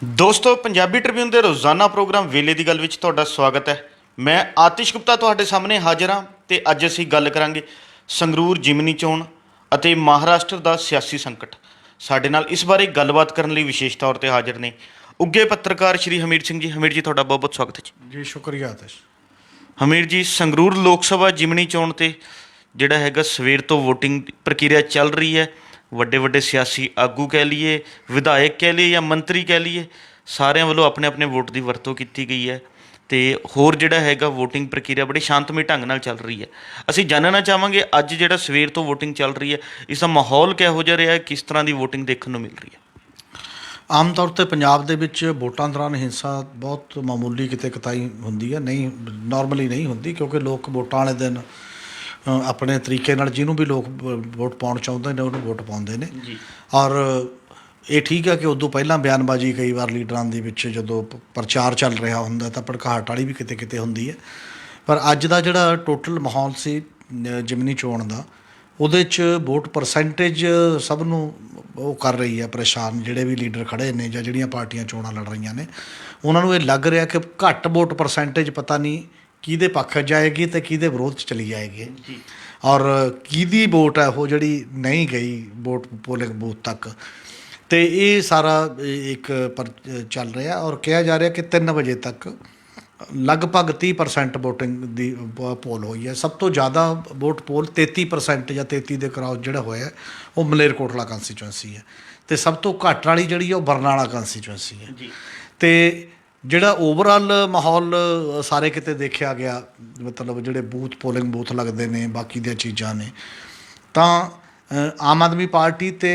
ਦੋਸਤੋ ਪੰਜਾਬੀ ਟ੍ਰਿਬਿਊਨ ਦੇ ਰੋਜ਼ਾਨਾ ਪ੍ਰੋਗਰਾਮ ਵੇਲੇ ਦੀ ਗੱਲ ਵਿੱਚ ਤੁਹਾਡਾ ਸਵਾਗਤ ਹੈ। ਮੈਂ ਆਤਿਸ਼ ਗੁਪਤਾ ਤੁਹਾਡੇ ਸਾਹਮਣੇ ਹਾਜ਼ਰ ਹਾਂ ਤੇ ਅੱਜ ਅਸੀਂ ਗੱਲ ਕਰਾਂਗੇ ਸੰਗਰੂਰ ਜਿਮਨੀ ਚੋਣ ਅਤੇ ਮਹਾਰਾਸ਼ਟਰ ਦਾ ਸਿਆਸੀ ਸੰਕਟ। ਸਾਡੇ ਨਾਲ ਇਸ ਬਾਰੇ ਗੱਲਬਾਤ ਕਰਨ ਲਈ ਵਿਸ਼ੇਸ਼ ਤੌਰ ਤੇ ਹਾਜ਼ਰ ਨੇ ਉੱਘੇ ਪੱਤਰਕਾਰ ਸ਼੍ਰੀ ਹਮੀਰ ਸਿੰਘ ਜੀ। ਹਮੀਰ ਜੀ, ਤੁਹਾਡਾ ਬਹੁਤ ਬਹੁਤ ਸਵਾਗਤ ਹੈ ਜੀ। ਸ਼ੁਕਰੀਆ ਆਤਿਸ਼। ਹਮੀਰ ਜੀ, ਸੰਗਰੂਰ ਲੋਕ ਸਭਾ ਜਿਮਨੀ ਚੋਣ ਤੇ ਜਿਹੜਾ ਹੈਗਾ ਸਵੇਰ ਤੋਂ ਵੋਟਿੰਗ ਪ੍ਰਕਿਰਿਆ ਚੱਲ ਰਹੀ ਹੈ। ਵੱਡੇ ਵੱਡੇ ਸਿਆਸੀ ਆਗੂ ਕਹਿ ਲਈਏ, ਵਿਧਾਇਕ ਕਹਿ ਲਈਏ ਜਾਂ ਮੰਤਰੀ ਕਹਿ ਲਈਏ, ਸਾਰਿਆਂ ਵੱਲੋਂ ਆਪਣੇ ਆਪਣੇ ਵੋਟ ਦੀ ਵਰਤੋਂ ਕੀਤੀ ਗਈ ਹੈ ਅਤੇ ਹੋਰ ਜਿਹੜਾ ਹੈਗਾ ਵੋਟਿੰਗ ਪ੍ਰਕਿਰਿਆ ਬੜੀ ਸ਼ਾਂਤਮਈ ਢੰਗ ਨਾਲ ਚੱਲ ਰਹੀ ਹੈ। ਅਸੀਂ ਜਾਣਨਾ ਚਾਹਾਂਗੇ ਅੱਜ ਜਿਹੜਾ ਸਵੇਰ ਤੋਂ ਵੋਟਿੰਗ ਚੱਲ ਰਹੀ ਹੈ, ਇਸ ਦਾ ਮਾਹੌਲ ਕਿਹੋ ਜਿਹਾ ਰਿਹਾ, ਕਿਸ ਤਰ੍ਹਾਂ ਦੀ ਵੋਟਿੰਗ ਦੇਖਣ ਨੂੰ ਮਿਲ ਰਹੀ ਹੈ? ਆਮ ਤੌਰ 'ਤੇ ਪੰਜਾਬ ਦੇ ਵਿੱਚ ਵੋਟਾਂ ਦੌਰਾਨ ਹਿੰਸਾ ਬਹੁਤ ਮਾਮੂਲੀ ਕਿਤੇ ਕਿਤਾਈ ਹੁੰਦੀ ਹੈ, ਨਹੀਂ ਨੋਰਮਲੀ ਨਹੀਂ ਹੁੰਦੀ, ਕਿਉਂਕਿ ਲੋਕ ਵੋਟਾਂ ਵਾਲੇ ਦਿਨ ਆਪਣੇ ਤਰੀਕੇ ਨਾਲ ਜਿਹਨੂੰ ਵੀ ਲੋਕ ਵੋਟ ਪਾਉਣ ਚਾਹੁੰਦੇ ਨੇ ਉਹਨੂੰ ਵੋਟ ਪਾਉਂਦੇ ਨੇ। ਔਰ ਇਹ ਠੀਕ ਹੈ ਕਿ ਉਦੋਂ ਪਹਿਲਾਂ ਬਿਆਨਬਾਜ਼ੀ ਕਈ ਵਾਰ ਲੀਡਰਾਂ ਦੇ ਵਿੱਚ ਜਦੋਂ ਪ੍ਰਚਾਰ ਚੱਲ ਰਿਹਾ ਹੁੰਦਾ ਤਾਂ ਭੜਕਾਹਟ ਵਾਲੀ ਵੀ ਕਿਤੇ ਕਿਤੇ ਹੁੰਦੀ ਹੈ। ਪਰ ਅੱਜ ਦਾ ਜਿਹੜਾ ਟੋਟਲ ਮਾਹੌਲ ਸੀ ਜਿਮਨੀ ਚੋਣ ਦਾ, ਉਹਦੇ 'ਚ ਵੋਟ ਪਰਸੈਂਟੇਜ ਸਭ ਨੂੰ ਉਹ ਕਰ ਰਹੀ ਹੈ ਪਰੇਸ਼ਾਨ। ਜਿਹੜੇ ਵੀ ਲੀਡਰ ਖੜ੍ਹੇ ਨੇ ਜਾਂ ਜਿਹੜੀਆਂ ਪਾਰਟੀਆਂ ਚੋਣਾਂ ਲੜ ਰਹੀਆਂ ਨੇ, ਉਹਨਾਂ ਨੂੰ ਇਹ ਲੱਗ ਰਿਹਾ ਕਿ ਘੱਟ ਵੋਟ ਪਰਸੈਂਟੇਜ ਪਤਾ ਨਹੀਂ ਕਿਹਦੇ ਪੱਖ ਜਾਏਗੀ ਅਤੇ ਕਿਹਦੇ ਵਿਰੋਧ 'ਚ ਚਲੀ ਜਾਏਗੀ। ਔਰ ਕਿਹਦੀ ਵੋਟ ਹੈ ਉਹ ਜਿਹੜੀ ਨਹੀਂ ਗਈ ਵੋਟ ਪੋਲਿੰਗ ਬੂਥ ਤੱਕ। ਅਤੇ ਇਹ ਸਾਰਾ ਇੱਕ ਚੱਲ ਰਿਹਾ ਔਰ ਕਿਹਾ ਜਾ ਰਿਹਾ ਕਿ 3 ਵਜੇ ਤੱਕ ਲਗਭਗ 30% ਵੋਟਿੰਗ ਦੀ ਪੋਲ ਹੋਈ ਹੈ। ਸਭ ਤੋਂ ਜ਼ਿਆਦਾ ਵੋਟ ਪੋਲ 33% ਜਾਂ 33 ਦੇ ਕਰਾਸ ਜਿਹੜਾ ਹੋਇਆ ਉਹ ਮਲੇਰਕੋਟਲਾ ਕੰਸਟੀਚੁਐਂਸੀ ਹੈ, ਅਤੇ ਸਭ ਤੋਂ ਘੱਟ ਵਾਲੀ ਜਿਹੜੀ ਹੈ ਉਹ ਬਰਨਾਲਾ ਕੰਸਟੀਚੁਐਂਸੀ ਹੈ। ਅਤੇ ਜਿਹੜਾ ਓਵਰਆਲ ਮਾਹੌਲ ਸਾਰੇ ਕਿਤੇ ਦੇਖਿਆ ਗਿਆ, ਮਤਲਬ ਜਿਹੜੇ ਬੂਥ ਪੋਲਿੰਗ ਬੂਥ ਲੱਗਦੇ ਨੇ, ਬਾਕੀ ਦੀਆਂ ਚੀਜ਼ਾਂ ਨੇ, ਤਾਂ ਆਮ ਆਦਮੀ ਪਾਰਟੀ ਅਤੇ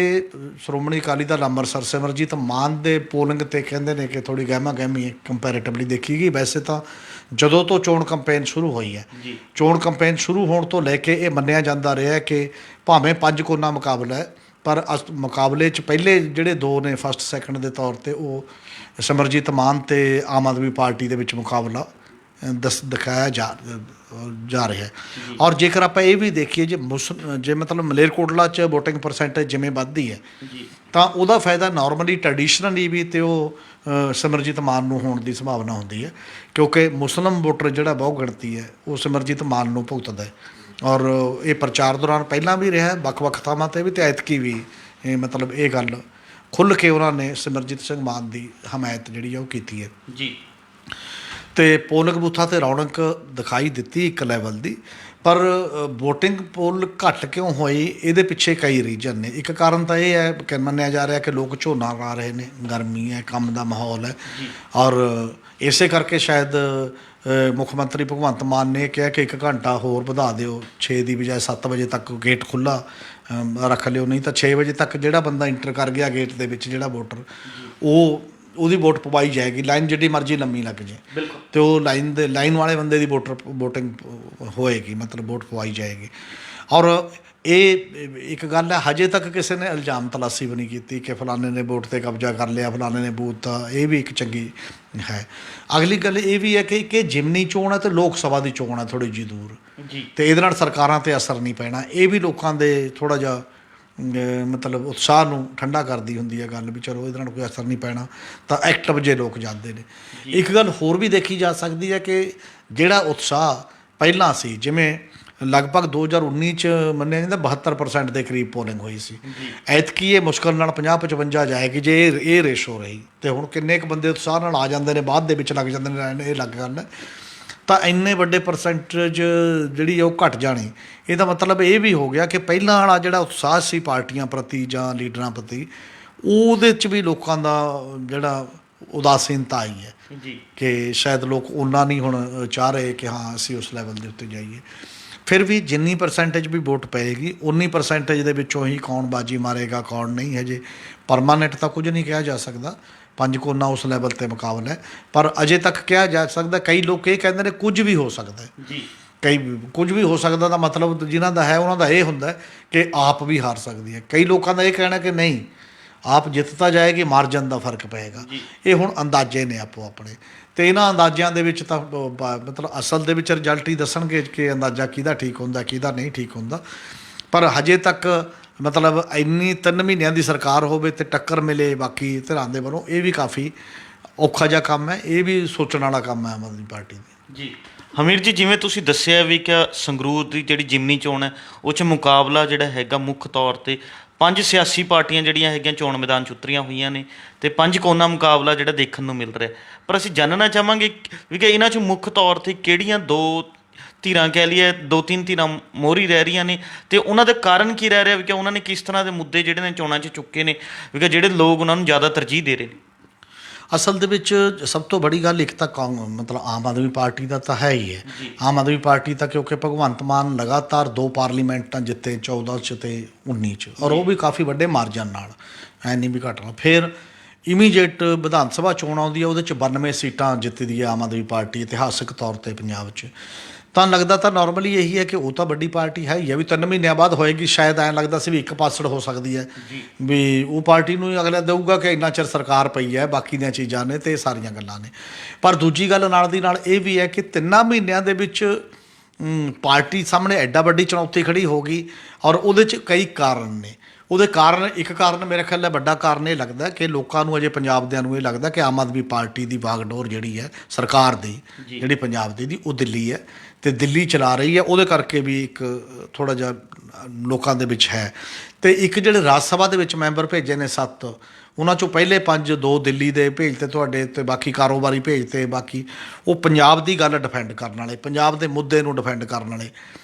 ਸ਼੍ਰੋਮਣੀ ਅਕਾਲੀ ਦਲ ਅੰਮ੍ਰਿਤਸਰ ਸਿਮਰਜੀਤ ਮਾਨ ਦੇ ਪੋਲਿੰਗ 'ਤੇ ਕਹਿੰਦੇ ਨੇ ਕਿ ਥੋੜ੍ਹੀ ਗਹਿਮਾ ਗਹਿਮੀ ਕੰਪੈਰੇਟਿਵਲੀ ਦੇਖੀ ਗਈ। ਵੈਸੇ ਤਾਂ ਜਦੋਂ ਤੋਂ ਚੋਣ ਕੰਪੇਨ ਸ਼ੁਰੂ ਹੋਈ ਹੈ, ਚੋਣ ਕੰਪੇਨ ਸ਼ੁਰੂ ਹੋਣ ਤੋਂ ਲੈ ਕੇ ਇਹ ਮੰਨਿਆ ਜਾਂਦਾ ਰਿਹਾ ਕਿ ਭਾਵੇਂ 5 ਕੋਨਾ ਮੁਕਾਬਲਾ ਹੈ, ਪਰ ਮੁਕਾਬਲੇ 'ਚ ਪਹਿਲੇ ਜਿਹੜੇ 2 ਨੇ ਫਸਟ ਸੈਕਿੰਡ ਦੇ ਤੌਰ 'ਤੇ ਉਹ ਸਿਮਰਜੀਤ ਮਾਨ ਅਤੇ ਆਮ ਆਦਮੀ ਪਾਰਟੀ ਦੇ ਵਿੱਚ ਮੁਕਾਬਲਾ ਦਿਖਾਇਆ ਜਾ ਰਿਹਾ ਹੈ। ਔਰ ਜੇਕਰ ਆਪਾਂ ਇਹ ਵੀ ਦੇਖੀਏ ਜੇ ਮਤਲਬ ਮਲੇਰਕੋਟਲਾ 'ਚ ਵੋਟਿੰਗ ਪਰਸੈਂਟੇਜ ਜਿਵੇਂ ਵੱਧਦੀ ਹੈ ਤਾਂ ਉਹਦਾ ਫਾਇਦਾ ਨੋਰਮਲੀ ਟਰਡੀਸ਼ਨਲੀ ਵੀ ਅਤੇ ਉਹ ਸਿਮਰਜੀਤ ਮਾਨ ਨੂੰ ਹੋਣ ਦੀ ਸੰਭਾਵਨਾ ਹੁੰਦੀ ਹੈ, ਕਿਉਂਕਿ ਮੁਸਲਿਮ ਵੋਟਰ ਜਿਹੜਾ ਬਹੁ ਗਿਣਤੀ ਹੈ ਉਹ ਸਿਮਰਜੀਤ ਮਾਨ ਨੂੰ ਭੁਗਤਦਾ ਹੈ। ਔਰ ਇਹ ਪ੍ਰਚਾਰ ਦੌਰਾਨ ਪਹਿਲਾਂ ਵੀ ਰਿਹਾ ਵੱਖ-ਵੱਖ ਥਾਵਾਂ 'ਤੇ ਵੀ, ਅਤੇ ਐਤਕੀ ਵੀ ਮਤਲਬ ਇਹ ਗੱਲ ਖੁੱਲ੍ਹ ਕੇ ਉਹਨਾਂ ਨੇ ਸਿਮਰਜੀਤ ਸਿੰਘ ਮਾਨ ਦੀ ਹਮਾਇਤ ਜਿਹੜੀ ਆ ਉਹ ਕੀਤੀ ਹੈ ਜੀ। ਅਤੇ ਪੋਲਿੰਗ ਬੂਥਾਂ 'ਤੇ ਰੌਣਕ ਦਿਖਾਈ ਦਿੱਤੀ ਇੱਕ ਲੈਵਲ ਦੀ, ਪਰ ਵੋਟਿੰਗ ਪੋਲ ਘੱਟ ਕਿਉਂ ਹੋਈ ਇਹਦੇ ਪਿੱਛੇ ਕਈ ਰੀਜ਼ਨ ਨੇ। ਇੱਕ ਕਾਰਨ ਤਾਂ ਇਹ ਹੈ ਕਿ ਮੰਨਿਆ ਜਾ ਰਿਹਾ ਕਿ ਲੋਕ ਝੋਨਾ ਲਾ ਰਹੇ ਨੇ, ਗਰਮੀ ਹੈ, ਕੰਮ ਦਾ ਮਾਹੌਲ ਹੈ, ਔਰ ਇਸੇ ਕਰਕੇ ਸ਼ਾਇਦ ਮੁੱਖ ਮੰਤਰੀ ਭਗਵੰਤ ਮਾਨ ਨੇ ਕਿਹਾ ਕਿ 1 ਘੰਟਾ ਹੋਰ ਵਧਾ ਦਿਓ, 6 ਦੀ ਬਜਾਏ 7 ਵਜੇ ਤੱਕ ਗੇਟ ਖੁੱਲ੍ਹਾ ਰੱਖ ਲਿਓ, ਨਹੀਂ ਤਾਂ 6 ਵਜੇ ਤੱਕ ਜਿਹੜਾ ਬੰਦਾ ਇੰਟਰ ਕਰ ਗਿਆ ਗੇਟ ਦੇ ਵਿੱਚ, ਜਿਹੜਾ ਵੋਟਰ, ਉਹਦੀ ਵੋਟ ਪਵਾਈ ਜਾਏਗੀ, ਲਾਈਨ ਜਿੱਡੀ ਮਰਜ਼ੀ ਲੰਮੀ ਲੱਗ ਜਾਏ ਅਤੇ ਉਹ ਲਾਈਨ ਵਾਲੇ ਬੰਦੇ ਦੀ ਵੋਟਿੰਗ ਹੋਏਗੀ, ਮਤਲਬ ਵੋਟ ਪਵਾਈ ਜਾਏਗੀ। ਔਰ ਇਹ ਇੱਕ ਗੱਲ ਹੈ, ਹਜੇ ਤੱਕ ਕਿਸੇ ਨੇ ਇਲਜ਼ਾਮ ਤਲਾਸ਼ੀ ਵੀ ਨਹੀਂ ਕੀਤੀ ਕਿ ਫਲਾਣੇ ਨੇ ਵੋਟ 'ਤੇ ਕਬਜ਼ਾ ਕਰ ਲਿਆ, ਫਲਾਣੇ ਨੇ ਬੂਥ ਦਾ, ਇਹ ਵੀ ਇੱਕ ਚੰਗੀ ਹੈ। ਅਗਲੀ ਗੱਲ ਇਹ ਵੀ ਹੈ ਕਿ ਜਿਮਨੀ ਚੋਣ ਹੈ ਅਤੇ ਲੋਕ ਸਭਾ ਦੀ ਚੋਣ ਹੈ ਥੋੜ੍ਹੀ ਜਿਹੀ ਦੂਰ, ਅਤੇ ਇਹਦੇ ਨਾਲ ਸਰਕਾਰਾਂ 'ਤੇ ਅਸਰ ਨਹੀਂ ਪੈਣਾ। ਇਹ ਵੀ ਲੋਕਾਂ ਦੇ ਥੋੜ੍ਹਾ ਜਿਹਾ ਮਤਲਬ ਉਤਸ਼ਾਹ ਨੂੰ ਠੰਡਾ ਕਰਦੀ ਹੁੰਦੀ ਹੈ ਗੱਲ, ਵੀ ਚਲੋ ਇਹਦੇ ਨਾਲ ਕੋਈ ਅਸਰ ਨਹੀਂ ਪੈਣਾ, ਤਾਂ ਐਕਟਿਵ ਜੇ ਲੋਕ ਜਾਂਦੇ ਨੇ। ਇੱਕ ਗੱਲ ਹੋਰ ਵੀ ਦੇਖੀ ਜਾ ਸਕਦੀ ਹੈ ਕਿ ਜਿਹੜਾ ਉਤਸ਼ਾਹ ਪਹਿਲਾਂ ਸੀ, ਜਿਵੇਂ ਲਗਭਗ 2019 'ਚ ਮੰਨਿਆ ਜਾਂਦਾ 72% ਦੇ ਕਰੀਬ ਪੋਲਿੰਗ ਹੋਈ ਸੀ, ਐਤਕੀ ਇਹ ਮੁਸ਼ਕਿਲ ਨਾਲ 50-55 ਜਾਏਗੀ ਜੇ ਇਹ ਰੇਸ਼ੋ ਰਹੀ। ਅਤੇ ਹੁਣ ਕਿੰਨੇ ਕੁ ਬੰਦੇ ਉਤਸ਼ਾਹ ਨਾਲ ਆ ਜਾਂਦੇ ਨੇ, ਬਾਅਦ ਦੇ ਵਿੱਚ ਲੱਗ ਜਾਂਦੇ ਨੇ, ਇਹ ਲੱਗ ਗੱਲ ਹੈ, ਤਾਂ ਇੰਨੇ ਵੱਡੇ ਪਰਸੈਂਟੇਜ ਜਿਹੜੀ ਉਹ ਘਟ ਜਾਣੀ, ਇਹਦਾ ਮਤਲਬ ਇਹ ਵੀ ਹੋ ਗਿਆ ਕਿ ਪਹਿਲਾਂ ਵਾਲਾ ਜਿਹੜਾ ਉਤਸ਼ਾਹ ਸੀ ਪਾਰਟੀਆਂ ਪ੍ਰਤੀ ਜਾਂ ਲੀਡਰਾਂ ਪ੍ਰਤੀ, ਉਹਦੇ 'ਚ ਵੀ ਲੋਕਾਂ ਦਾ ਜਿਹੜਾ ਉਦਾਸੀਨਤਾ ਆਈ ਹੈ ਕਿ ਸ਼ਾਇਦ ਲੋਕ ਓਨਾ ਨਹੀਂ ਹੁਣ ਚਾਹ ਰਹੇ ਕਿ ਹਾਂ ਅਸੀਂ ਉਸ ਲੈਵਲ ਦੇ ਉੱਤੇ ਜਾਈਏ। ਫਿਰ ਵੀ ਜਿੰਨੀ ਪਰਸੈਂਟੇਜ ਵੀ ਵੋਟ ਪਏਗੀ, ਉਨੀ ਪਰਸੈਂਟੇਜ ਦੇ ਵਿੱਚੋਂ ਹੀ ਕੌਣ ਬਾਜੀ ਮਾਰੇਗਾ ਕੌਣ ਨਹੀਂ, ਹਜੇ ਪਰਮਾਨੈਂਟ ਤਾਂ ਕੁਝ ਨਹੀਂ ਕਿਹਾ ਜਾ ਸਕਦਾ, 5 ਕੋਨਾ ਉਸ ਲੈਵਲ 'ਤੇ ਮੁਕਾਬਲਾ ਹੈ, ਪਰ ਅਜੇ ਤੱਕ ਕਿਹਾ ਜਾ ਸਕਦਾ। ਕਈ ਲੋਕ ਇਹ ਕਹਿੰਦੇ ਨੇ ਕੁਝ ਵੀ ਹੋ ਸਕਦਾ ਹੈ, ਕੁਝ ਵੀ ਹੋ ਸਕਦਾ ਦਾ ਮਤਲਬ ਜਿਨ੍ਹਾਂ ਦਾ ਹੈ ਉਹਨਾਂ ਦਾ ਇਹ ਹੁੰਦਾ ਕਿ ਆਪ ਵੀ ਹਾਰ ਸਕਦੀ ਹੈ। ਕਈ ਲੋਕਾਂ ਦਾ ਇਹ ਕਹਿਣਾ ਕਿ ਨਹੀਂ, ਆਪ ਜਿੱਤ ਤਾਂ ਜਾਏਗੀ, ਮਾਰਜਨ ਦਾ ਫਰਕ ਪਏਗਾ। ਇਹ ਹੁਣ ਅੰਦਾਜ਼ੇ ਨੇ ਆਪੋ ਆਪਣੇ, ਅਤੇ ਇਹਨਾਂ ਅੰਦਾਜ਼ਿਆਂ ਦੇ ਵਿੱਚ ਤਾਂ ਮਤਲਬ ਅਸਲ ਦੇ ਵਿੱਚ ਰਿਜ਼ਲਟ ਹੀ ਦੱਸਣਗੇ ਕਿ ਅੰਦਾਜ਼ਾ ਕਿਹਦਾ ਠੀਕ ਹੁੰਦਾ, ਕਿਹਦਾ ਨਹੀਂ ਠੀਕ ਹੁੰਦਾ। ਪਰ ਹਜੇ ਤੱਕ ਮਤਲਬ ਇੰਨੀ 3 ਮਹੀਨਿਆਂ ਦੀ ਸਰਕਾਰ ਹੋਵੇ ਤੇ ਟੱਕਰ ਮਿਲੇ ਬਾਕੀ ਧਿਰਾਂ ਦੇ ਵੱਲੋਂ, ਇਹ ਵੀ ਕਾਫੀ ਔਖਾ ਜਿਹਾ ਕੰਮ ਹੈ। ਇਹ ਵੀ ਸੋਚਣ ਵਾਲਾ ਕੰਮ ਹੈ ਆਮ ਆਦਮੀ ਪਾਰਟੀ ਦੀ। ਜੀ ਹਮੀਰ ਜੀ, ਜਿਵੇਂ ਤੁਸੀਂ ਦੱਸਿਆ ਵੀ ਕਿ ਸੰਗਰੂਰ ਦੀ ਜਿਹੜੀ ਜਿਮਨੀ ਚੋਣ ਹੈ ਉਹ 'ਚ ਮੁਕਾਬਲਾ ਜਿਹੜਾ ਹੈਗਾ ਮੁੱਖ ਤੌਰ 'ਤੇ 5 ਸਿਆਸੀ ਪਾਰਟੀਆਂ ਜਿਹੜੀਆਂ ਹੈਗੀਆਂ ਚੋਣ ਮੈਦਾਨ 'ਚ ਉਤਰੀਆਂ ਹੋਈਆਂ ਨੇ ਅਤੇ 5 ਕੋਨਾ ਮੁਕਾਬਲਾ ਜਿਹੜਾ ਦੇਖਣ ਨੂੰ ਮਿਲ ਰਿਹਾ। ਪਰ ਅਸੀਂ ਜਾਣਨਾ ਚਾਹਾਂਗੇ ਵੀ ਕਿ ਇਹਨਾਂ 'ਚ ਮੁੱਖ ਤੌਰ 'ਤੇ ਕਿਹੜੀਆਂ ਦੋ ਧਿਰਾਂ ਕਹਿ ਲਈਏ, 2-3 ਧਿਰਾਂ ਮੋਹਰੀ ਰਹਿ ਰਹੀਆਂ ਨੇ ਅਤੇ ਉਹਨਾਂ ਦਾ ਕਾਰਨ ਕੀ ਰਹਿ ਰਿਹਾ ਵੀ ਕਿ ਉਹਨਾਂ ਨੇ ਕਿਸ ਤਰ੍ਹਾਂ ਦੇ ਮੁੱਦੇ ਜਿਹੜੇ ਨੇ ਚੋਣਾਂ 'ਚ ਚੁੱਕੇ ਨੇ ਵੀ ਕਿ ਜਿਹੜੇ ਲੋਕ ਉਹਨਾਂ ਨੂੰ ਜ਼ਿਆਦਾ ਤਰਜੀਹ ਦੇ ਰਹੇ ਨੇ। ਅਸਲ ਦੇ ਵਿੱਚ ਸਭ ਤੋਂ ਬੜੀ ਗੱਲ ਇੱਕ ਤਾਂ ਮਤਲਬ ਆਮ ਆਦਮੀ ਪਾਰਟੀ ਦਾ ਤਾਂ ਹੈ ਹੀ ਹੈ। ਆਮ ਆਦਮੀ ਪਾਰਟੀ ਤਾਂ ਕਿਉਂਕਿ ਭਗਵੰਤ ਮਾਨ ਲਗਾਤਾਰ 2 ਪਾਰਲੀਮੈਂਟਾਂ ਜਿੱਤੇ, 14 'ਚ ਅਤੇ 19 'ਚ, ਔਰ ਉਹ ਵੀ ਕਾਫੀ ਵੱਡੇ ਮਾਰਜਨ ਨਾਲ, ਐ ਨਹੀਂ ਵੀ ਘੱਟ ਨਾਲ। ਫਿਰ ਇਮੀਡੀਏਟ ਵਿਧਾਨ ਸਭਾ ਚੋਣ ਆਉਂਦੀ ਹੈ, ਉਹਦੇ 'ਚ 92 ਸੀਟਾਂ ਜਿੱਤਦੀ ਹੈ ਆਮ ਆਦਮੀ ਪਾਰਟੀ ਇਤਿਹਾਸਕ ਤੌਰ 'ਤੇ ਪੰਜਾਬ 'ਚ। ਤਾਂ ਲੱਗਦਾ ਤਾਂ ਨੋਰਮਲੀ ਇਹੀ ਹੈ ਕਿ ਉਹ ਤਾਂ ਵੱਡੀ ਪਾਰਟੀ ਹੈ ਹੀ ਹੈ, ਵੀ 3 ਮਹੀਨਿਆਂ ਬਾਅਦ ਹੋਏਗੀ। ਸ਼ਾਇਦ ਐਂ ਲੱਗਦਾ ਸੀ ਵੀ ਇੱਕ ਪਾਸੜ ਹੋ ਸਕਦੀ ਹੈ, ਵੀ ਉਹ ਪਾਰਟੀ ਨੂੰ ਹੀ ਅਗਲਾ ਦੇਊਗਾ ਕਿ ਇੰਨਾ ਚਿਰ ਸਰਕਾਰ ਪਈ ਹੈ, ਬਾਕੀ ਦੀਆਂ ਚੀਜ਼ਾਂ ਨੇ ਅਤੇ ਇਹ ਸਾਰੀਆਂ ਗੱਲਾਂ ਨੇ। ਪਰ ਦੂਜੀ ਗੱਲ ਨਾਲ ਦੀ ਨਾਲ ਇਹ ਵੀ ਹੈ ਕਿ 3 ਮਹੀਨਿਆਂ ਦੇ ਵਿੱਚ ਪਾਰਟੀ ਸਾਹਮਣੇ ਐਡਾ ਵੱਡੀ ਚੁਣੌਤੀ ਖੜੀ ਹੋ ਗਈ, ਔਰ ਉਹਦੇ 'ਚ ਕਈ ਕਾਰਨ ਨੇ। ਉਹਦੇ ਕਾਰਨ, ਇੱਕ ਕਾਰਨ ਮੇਰੇ ਖਿਆਲ ਹੈ ਵੱਡਾ ਕਾਰਨ ਇਹ ਲੱਗਦਾ ਕਿ ਲੋਕਾਂ ਨੂੰ ਅਜੇ ਪੰਜਾਬ ਦਿਆਂ ਨੂੰ ਇਹ ਲੱਗਦਾ ਕਿ ਆਮ ਆਦਮੀ ਪਾਰਟੀ ਦੀ ਬਾਗਡੋਰ ਜਿਹੜੀ ਹੈ ਸਰਕਾਰ ਦੀ, ਜਿਹੜੀ ਪੰਜਾਬ ਦੀ ਉਹ ਦਿੱਲੀ ਹੈ ਅਤੇ ਦਿੱਲੀ ਚਲਾ ਰਹੀ ਹੈ। ਉਹਦੇ ਕਰਕੇ ਵੀ ਇੱਕ ਥੋੜ੍ਹਾ ਜਿਹਾ ਲੋਕਾਂ ਦੇ ਵਿੱਚ ਹੈ। ਅਤੇ ਇੱਕ ਜਿਹੜੇ ਰਾਜ ਸਭਾ ਦੇ ਵਿੱਚ ਮੈਂਬਰ ਭੇਜੇ ਨੇ 7, ਉਹਨਾਂ 'ਚੋਂ ਪਹਿਲੇ 5 2 ਦਿੱਲੀ ਦੇ ਭੇਜਤੇ ਤੁਹਾਡੇ, ਅਤੇ ਬਾਕੀ ਕਾਰੋਬਾਰੀ ਭੇਜਤੇ। ਬਾਕੀ ਉਹ ਪੰਜਾਬ ਦੀ ਗੱਲ ਡਿਫੈਂਡ ਕਰਨ ਵਾਲੇ, ਪੰਜਾਬ ਦੇ ਮੁੱਦੇ ਨੂੰ ਡਿਫੈਂਡ ਕਰਨ ਵਾਲੇ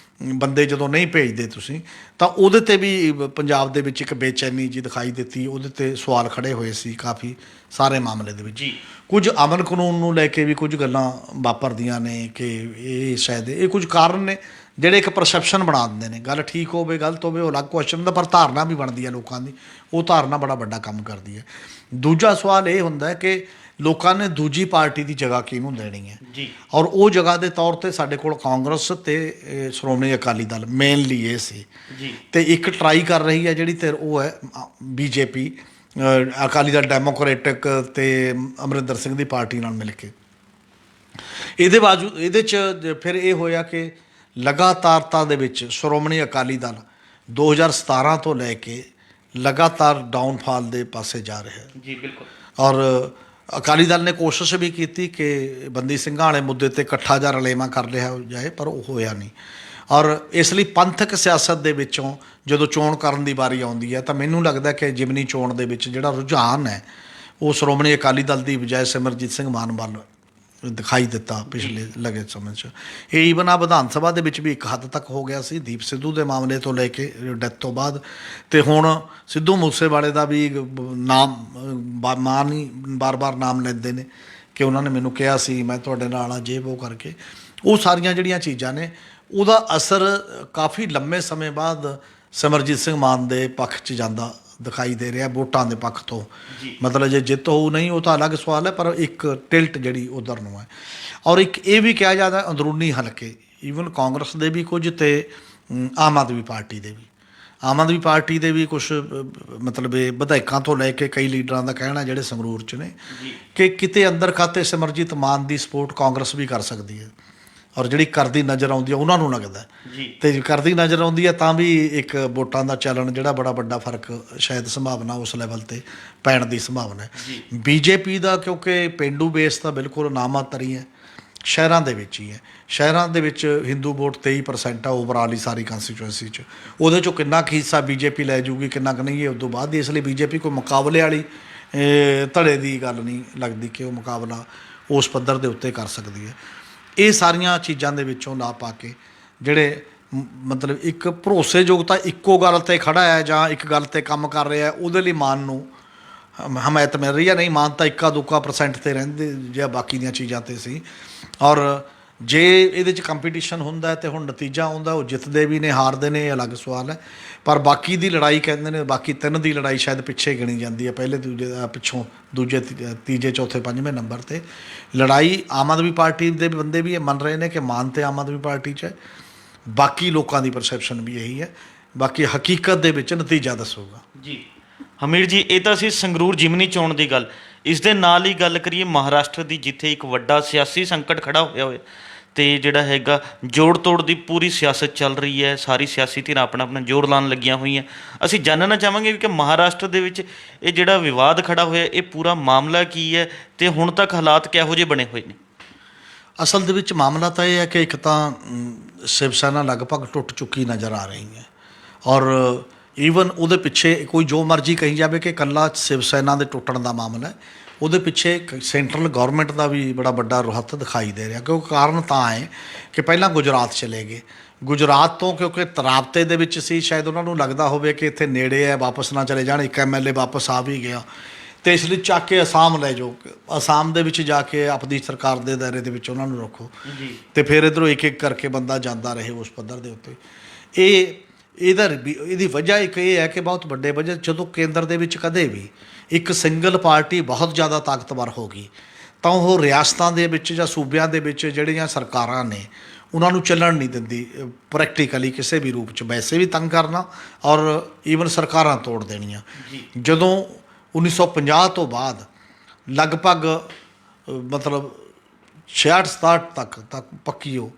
ਬੰਦੇ ਜਦੋਂ ਨਹੀਂ ਭੇਜਦੇ ਤੁਸੀਂ, ਤਾਂ ਉਹਦੇ 'ਤੇ ਵੀ ਪੰਜਾਬ ਦੇ ਵਿੱਚ ਇੱਕ ਬੇਚੈਨੀ ਜੀ ਦਿਖਾਈ ਦਿੱਤੀ। ਉਹਦੇ 'ਤੇ ਸਵਾਲ ਖੜ੍ਹੇ ਹੋਏ ਸੀ ਕਾਫੀ ਸਾਰੇ ਮਾਮਲੇ ਦੇ ਵਿੱਚ। ਕੁਝ ਅਮਨ ਕਾਨੂੰਨ ਨੂੰ ਲੈ ਕੇ ਵੀ ਕੁਝ ਗੱਲਾਂ ਵਾਪਰਦੀਆਂ ਨੇ ਕਿ ਇਹ ਸ਼ਾਇਦ ਇਹ ਕੁਝ ਕਾਰਨ ਨੇ ਜਿਹੜੇ ਇੱਕ ਪਰਸੈਪਸ਼ਨ ਬਣਾ ਦਿੰਦੇ ਨੇ। ਗੱਲ ਠੀਕ ਹੋਵੇ ਗਲਤ ਹੋਵੇ ਉਹ ਅਲੱਗ ਕੁਐਸਚਨ ਹੁੰਦਾ, ਪਰ ਧਾਰਨਾ ਵੀ ਬਣਦੀ ਹੈ ਲੋਕਾਂ ਦੀ, ਉਹ ਧਾਰਨਾ ਬੜਾ ਵੱਡਾ ਕੰਮ ਕਰਦੀ ਹੈ। ਦੂਜਾ ਸਵਾਲ ਇਹ ਹੁੰਦਾ ਹੈ ਕਿ ਲੋਕਾਂ ਨੇ ਦੂਜੀ ਪਾਰਟੀ ਦੀ ਜਗ੍ਹਾ ਕਿਹਨੂੰ ਦੇਣੀ ਹੈ, ਔਰ ਉਹ ਜਗ੍ਹਾ ਦੇ ਤੌਰ 'ਤੇ ਸਾਡੇ ਕੋਲ ਕਾਂਗਰਸ ਅਤੇ ਸ਼੍ਰੋਮਣੀ ਅਕਾਲੀ ਦਲ ਮੇਨਲੀ ਇਹ ਸੀ। ਅਤੇ ਇੱਕ ਟਰਾਈ ਕਰ ਰਹੀ ਹੈ ਜਿਹੜੀ ਤੇ ਉਹ ਹੈ BJP, ਅਕਾਲੀ ਦਲ ਡੈਮੋਕ੍ਰੇਟਿਕ ਅਤੇ ਅਮਰਿੰਦਰ ਸਿੰਘ ਦੀ ਪਾਰਟੀ ਨਾਲ ਮਿਲ ਕੇ। ਇਹਦੇ 'ਚ ਫਿਰ ਇਹ ਹੋਇਆ ਕਿ ਲਗਾਤਾਰਤਾ ਦੇ ਵਿੱਚ ਸ਼੍ਰੋਮਣੀ ਅਕਾਲੀ ਦਲ 2017 ਤੋਂ ਲੈ ਕੇ ਲਗਾਤਾਰ ਡਾਊਨਫਾਲ ਦੇ ਪਾਸੇ ਜਾ ਰਿਹਾ ਹੈ। ਜੀ ਬਿਲਕੁਲ। ਔਰ ਅਕਾਲੀ ਦਲ ਨੇ ਕੋਸ਼ਿਸ਼ ਵੀ ਕੀਤੀ ਕਿ ਬੰਦੀ ਸਿੰਘਾਂ ਵਾਲੇ ਮੁੱਦੇ 'ਤੇ ਇਕੱਠਾ ਜਿਹਾ ਰਲੇਵਾਂ ਕਰ ਲਿਆ ਜਾਏ, ਪਰ ਉਹ ਹੋਇਆ ਨਹੀਂ। ਔਰ ਇਸ ਲਈ ਪੰਥਕ ਸਿਆਸਤ ਦੇ ਵਿੱਚੋਂ ਜਦੋਂ ਚੋਣ ਕਰਨ ਦੀ ਵਾਰੀ ਆਉਂਦੀ ਹੈ ਤਾਂ ਮੈਨੂੰ ਲੱਗਦਾ ਕਿ ਜਿਮਨੀ ਚੋਣ ਦੇ ਵਿੱਚ ਜਿਹੜਾ ਰੁਝਾਨ ਹੈ ਉਹ ਸ਼੍ਰੋਮਣੀ ਅਕਾਲੀ ਦਲ ਦੀ ਬਜਾਏ ਸਿਮਰਜੀਤ ਸਿੰਘ ਮਾਨ ਵੱਲ ਦਿਖਾਈ ਦਿੱਤਾ ਪਿਛਲੇ ਲਗੇ ਸਮੇਂ 'ਚ। ਇਹ ਈਵਨ ਆ ਵਿਧਾਨ ਸਭਾ ਦੇ ਵਿੱਚ ਵੀ ਇੱਕ ਹੱਦ ਤੱਕ ਹੋ ਗਿਆ ਸੀ ਦੀਪ ਸਿੱਧੂ ਦੇ ਮਾਮਲੇ ਤੋਂ ਲੈ ਕੇ ਡੈਥ ਤੋਂ ਬਾਅਦ। ਅਤੇ ਹੁਣ ਸਿੱਧੂ ਮੂਸੇਵਾਲੇ ਦਾ ਵੀ ਨਾਮ ਮਾਨ ਹੀ ਬਾਰ-ਬਾਰ ਨਾਮ ਲੈਂਦੇ ਨੇ ਕਿ ਉਹਨਾਂ ਨੇ ਮੈਨੂੰ ਕਿਹਾ ਸੀ ਮੈਂ ਤੁਹਾਡੇ ਨਾਲ ਆ, ਜੇ ਉਹ ਕਰਕੇ। ਉਹ ਸਾਰੀਆਂ ਜਿਹੜੀਆਂ ਚੀਜ਼ਾਂ ਨੇ ਉਹਦਾ ਅਸਰ ਕਾਫੀ ਲੰਮੇ ਸਮੇਂ ਬਾਅਦ ਸਿਮਰਜੀਤ ਸਿੰਘ ਮਾਨ ਦੇ ਪੱਖ 'ਚ ਜਾਂਦਾ ਦਿਖਾਈ ਦੇ ਰਿਹਾ, ਵੋਟਾਂ ਦੇ ਪੱਖ ਤੋਂ। ਮਤਲਬ ਜੇ ਜਿੱਤ ਹੋਊ ਨਹੀਂ ਉਹ ਤਾਂ ਅਲੱਗ ਸਵਾਲ ਹੈ, ਪਰ ਇੱਕ ਟਿਲਟ ਜਿਹੜੀ ਉਧਰ ਨੂੰ ਹੈ। ਔਰ ਇੱਕ ਇਹ ਵੀ ਕਿਹਾ ਜਾਂਦਾ ਅੰਦਰੂਨੀ ਹਲਕੇ, ਈਵਨ ਕਾਂਗਰਸ ਦੇ ਵੀ ਕੁਝ ਅਤੇ ਆਮ ਆਦਮੀ ਪਾਰਟੀ ਦੇ ਵੀ। ਆਮ ਆਦਮੀ ਪਾਰਟੀ ਦੇ ਵੀ ਕੁਛ ਮਤਲਬ ਇਹ ਵਿਧਾਇਕਾਂ ਤੋਂ ਲੈ ਕੇ ਕਈ ਲੀਡਰਾਂ ਦਾ ਕਹਿਣਾ ਜਿਹੜੇ ਸੰਗਰੂਰ 'ਚ ਨੇ ਕਿ ਕਿਤੇ ਅੰਦਰ ਖਾਤੇ ਸਿਮਰਜੀਤ ਮਾਨ ਦੀ ਸਪੋਰਟ ਕਾਂਗਰਸ ਵੀ ਕਰ ਸਕਦੀ ਹੈ, ਔਰ ਜਿਹੜੀ ਕਰਦੀ ਨਜ਼ਰ ਆਉਂਦੀ ਹੈ ਉਹਨਾਂ ਨੂੰ ਲੱਗਦਾ। ਅਤੇ ਜੇ ਕਰਦੀ ਨਜ਼ਰ ਆਉਂਦੀ ਹੈ ਤਾਂ ਵੀ ਇੱਕ ਵੋਟਾਂ ਦਾ ਚੱਲਣ ਜਿਹੜਾ ਬੜਾ ਵੱਡਾ ਫਰਕ ਸ਼ਾਇਦ ਸੰਭਾਵਨਾ ਉਸ ਲੈਵਲ 'ਤੇ ਪੈਣ ਦੀ ਸੰਭਾਵਨਾ ਹੈ। BJP ਦਾ ਕਿਉਂਕਿ ਪੇਂਡੂ ਬੇਸ ਤਾਂ ਬਿਲਕੁਲ ਨਾਮਾਤਰ ਹੀ ਹੈ, ਸ਼ਹਿਰਾਂ ਦੇ ਵਿੱਚ ਹੀ ਹੈ। ਸ਼ਹਿਰਾਂ ਦੇ ਵਿੱਚ ਹਿੰਦੂ ਵੋਟ 23% ਆ ਓਵਰਆਲ ਹੀ ਸਾਰੀ ਕੰਸਟੀਚੁਐਂਸੀ 'ਚ। ਉਹਦੇ 'ਚੋਂ ਕਿੰਨਾ ਕੁ ਹਿੱਸਾ BJP ਲੈ ਜੂਗੀ, ਕਿੰਨਾ ਕੁ ਨਹੀਂ, ਇਹ ਉਦੋਂ ਬਾਅਦ ਦੀ। ਇਸ ਲਈ BJP ਕੋਈ ਮੁਕਾਬਲੇ ਵਾਲੀ ਧੜੇ ਦੀ ਗੱਲ ਨਹੀਂ ਲੱਗਦੀ ਕਿ ਉਹ ਮੁਕਾਬਲਾ ਉਸ ਪੱਧਰ ਦੇ ਉੱਤੇ ਕਰ ਸਕਦੀ ਹੈ। ਇਹ ਸਾਰੀਆਂ ਚੀਜ਼ਾਂ ਦੇ ਵਿੱਚੋਂ ਲਾ ਪਾ ਕੇ ਜਿਹੜੇ ਮਤਲਬ ਇੱਕ ਭਰੋਸੇਯੋਗਤਾ ਇੱਕੋ ਗੱਲ 'ਤੇ ਖੜ੍ਹਾ ਹੈ ਜਾਂ ਇੱਕ ਗੱਲ 'ਤੇ ਕੰਮ ਕਰ ਰਿਹਾ, ਉਹਦੇ ਲਈ ਮਾਨ ਨੂੰ ਹਮਾਇਤ ਮਿਲ ਰਹੀ ਹੈ। ਨਹੀਂ, ਮਾਨ ਤਾਂ 1-2% 'ਤੇ ਰਹਿੰਦੇ ਜਾਂ ਬਾਕੀ ਦੀਆਂ ਚੀਜ਼ਾਂ 'ਤੇ ਸੀ। ਔਰ ਜੇ ਇਹਦੇ 'ਚ ਕੰਪੀਟੀਸ਼ਨ ਹੁੰਦਾ ਹੈ ਅਤੇ ਹੁਣ ਨਤੀਜਾ ਆਉਂਦਾ, ਉਹ ਜਿੱਤਦੇ ਵੀ ਨੇ ਹਾਰਦੇ ਨੇ, ਇਹ ਅਲੱਗ ਸਵਾਲ ਹੈ। ਪਰ ਬਾਕੀ ਦੀ ਲੜਾਈ ਕਹਿੰਦੇ ਨੇ, ਬਾਕੀ 3 ਦੀ ਲੜਾਈ ਸ਼ਾਇਦ ਪਿੱਛੇ ਗਿਣੀ ਜਾਂਦੀ ਹੈ, ਪਹਿਲੇ ਦੂਜੇ ਪਿੱਛੋਂ ਦੂਜੇ ਤੀਜੇ ਚੌਥੇ 5ਵੇਂ ਨੰਬਰ 'ਤੇ ਲੜਾਈ ਆਮ ਆਦਮੀ ਪਾਰਟੀ ਦੇ ਬੰਦੇ ਵੀ ਇਹ ਮੰਨ ਰਹੇ ਨੇ ਕਿ ਮਾਨ ਤੇ ਆਮ ਆਦਮੀ ਪਾਰਟੀ 'ਚ ਹੈ। ਬਾਕੀ ਲੋਕਾਂ ਦੀ ਪਰਸੈਪਸ਼ਨ ਵੀ ਇਹੀ ਹੈ, ਬਾਕੀ ਹਕੀਕਤ ਦੇ ਵਿੱਚ ਨਤੀਜਾ ਦੱਸੂਗਾ। ਜੀ ਹਮੀਰ ਜੀ, ਇਹ ਤਾਂ ਸੀ ਸੰਗਰੂਰ ਜਿਮਨੀ ਚੋਣ ਦੀ ਗੱਲ। ਇਸ ਦੇ ਨਾਲ ਹੀ ਗੱਲ ਕਰੀਏ ਮਹਾਰਾਸ਼ਟਰ ਦੀ, ਜਿੱਥੇ ਇੱਕ ਵੱਡਾ ਸਿਆਸੀ ਸੰਕਟ ਖੜਾ ਹੋਇਆ ਤੇ ਜਿਹੜਾ ਹੈਗਾ ਜੋੜ ਤੋੜ ਦੀ ਪੂਰੀ ਸਿਆਸਤ ਚੱਲ ਰਹੀ ਹੈ। ਸਾਰੀ ਸਿਆਸੀ ਧਿਰਾਂ ਆਪਣਾ ਆਪਣਾ ਜ਼ੋਰ ਲਾਉਣ ਲੱਗੀਆਂ ਹੋਈਆਂ। ਅਸੀਂ ਜਾਣਨਾ ਚਾਹਾਂਗੇ ਕਿ ਮਹਾਰਾਸ਼ਟਰ ਦੇ ਵਿੱਚ ਇਹ ਜਿਹੜਾ ਵਿਵਾਦ ਖੜਾ ਹੋਇਆ, ਇਹ ਪੂਰਾ ਮਾਮਲਾ ਕੀ ਹੈ ਤੇ ਹੁਣ ਤੱਕ ਹਾਲਾਤ ਕਿਹੋ ਜਿਹੇ ਬਣੇ ਹੋਏ ਨੇ? ਅਸਲ ਦੇ ਵਿੱਚ ਮਾਮਲਾ ਤਾਂ ਇਹ ਹੈ ਕਿ ਇੱਕ ਤਾਂ ਸ਼ਿਵ ਸੈਨਾ ਲਗਭਗ ਟੁੱਟ ਚੁੱਕੀ ਨਜ਼ਰ ਆ ਰਹੀ ਹੈ, ਔਰ ਈਵਨ ਉਹਦੇ ਪਿੱਛੇ ਕੋਈ ਜੋ ਮਰਜ਼ੀ ਕਹੀ ਜਾਵੇ ਕਿ ਇਕੱਲਾ ਸ਼ਿਵ ਸੈਨਾ ਦੇ ਟੁੱਟਣ ਦਾ ਮਾਮਲਾ ਹੈ, ਉਹਦੇ ਪਿੱਛੇ ਸੈਂਟਰਲ ਗੌਰਮੈਂਟ ਦਾ ਵੀ ਬੜਾ ਵੱਡਾ ਹੱਥ ਦਿਖਾਈ ਦੇ ਰਿਹਾ। ਕਿਉਂਕਿ ਕਾਰਨ ਤਾਂ ਹੈ ਕਿ ਪਹਿਲਾਂ ਗੁਜਰਾਤ ਚਲੇ ਗਏ, ਗੁਜਰਾਤ ਤੋਂ ਕਿਉਂਕਿ ਤਰਾਬਤੇ ਦੇ ਵਿੱਚ ਸੀ, ਸ਼ਾਇਦ ਉਹਨਾਂ ਨੂੰ ਲੱਗਦਾ ਹੋਵੇ ਕਿ ਇੱਥੇ ਨੇੜੇ ਹੈ, ਵਾਪਸ ਨਾ ਚਲੇ ਜਾਣ। ਇੱਕ MLA ਵਾਪਸ ਆ ਵੀ ਗਿਆ, ਅਤੇ ਇਸ ਲਈ ਚੱਕ ਕੇ ਅਸਾਮ ਲੈ ਜਾਓ, ਅਸਾਮ ਦੇ ਵਿੱਚ ਜਾ ਕੇ ਆਪਣੀ ਸਰਕਾਰ ਦੇ ਦਾਇਰੇ ਦੇ ਵਿੱਚ ਉਹਨਾਂ ਨੂੰ ਰੱਖੋ ਅਤੇ ਫਿਰ ਇੱਧਰੋਂ ਇੱਕ ਇੱਕ ਕਰਕੇ ਬੰਦਾ ਜਾਂਦਾ ਰਹੇ ਉਸ ਪੱਧਰ ਦੇ ਉੱਤੇ। ਇਹਦੀ ਵਜ੍ਹਾ ਇੱਕ ਇਹ ਹੈ ਕਿ ਬਹੁਤ ਵੱਡੇ ਵਜ੍ਹਾ ਜਦੋਂ ਕੇਂਦਰ ਦੇ ਵਿੱਚ ਕਦੇ ਵੀ ਇੱਕ ਸਿੰਗਲ ਪਾਰਟੀ ਬਹੁਤ ਜ਼ਿਆਦਾ ਤਾਕਤਵਰ ਹੋ ਗਈ ਤਾਂ ਉਹ ਰਿਆਸਤਾਂ ਦੇ ਵਿੱਚ ਜਾਂ ਸੂਬਿਆਂ ਦੇ ਵਿੱਚ ਜਿਹੜੀਆਂ ਸਰਕਾਰਾਂ ਨੇ ਉਹਨਾਂ ਨੂੰ ਚੱਲਣ ਨਹੀਂ ਦਿੰਦੀ ਪ੍ਰੈਕਟੀਕਲੀ ਕਿਸੇ ਵੀ ਰੂਪ 'ਚ, ਵੈਸੇ ਵੀ ਤੰਗ ਕਰਨਾ ਔਰ ਈਵਨ ਸਰਕਾਰਾਂ ਤੋੜ ਦੇਣੀਆਂ। ਜਦੋਂ 1950 ਤੋਂ ਬਾਅਦ ਲਗਭਗ ਮਤਲਬ 66-67 ਤੱਕ ਪੱਕੀ ਉਹ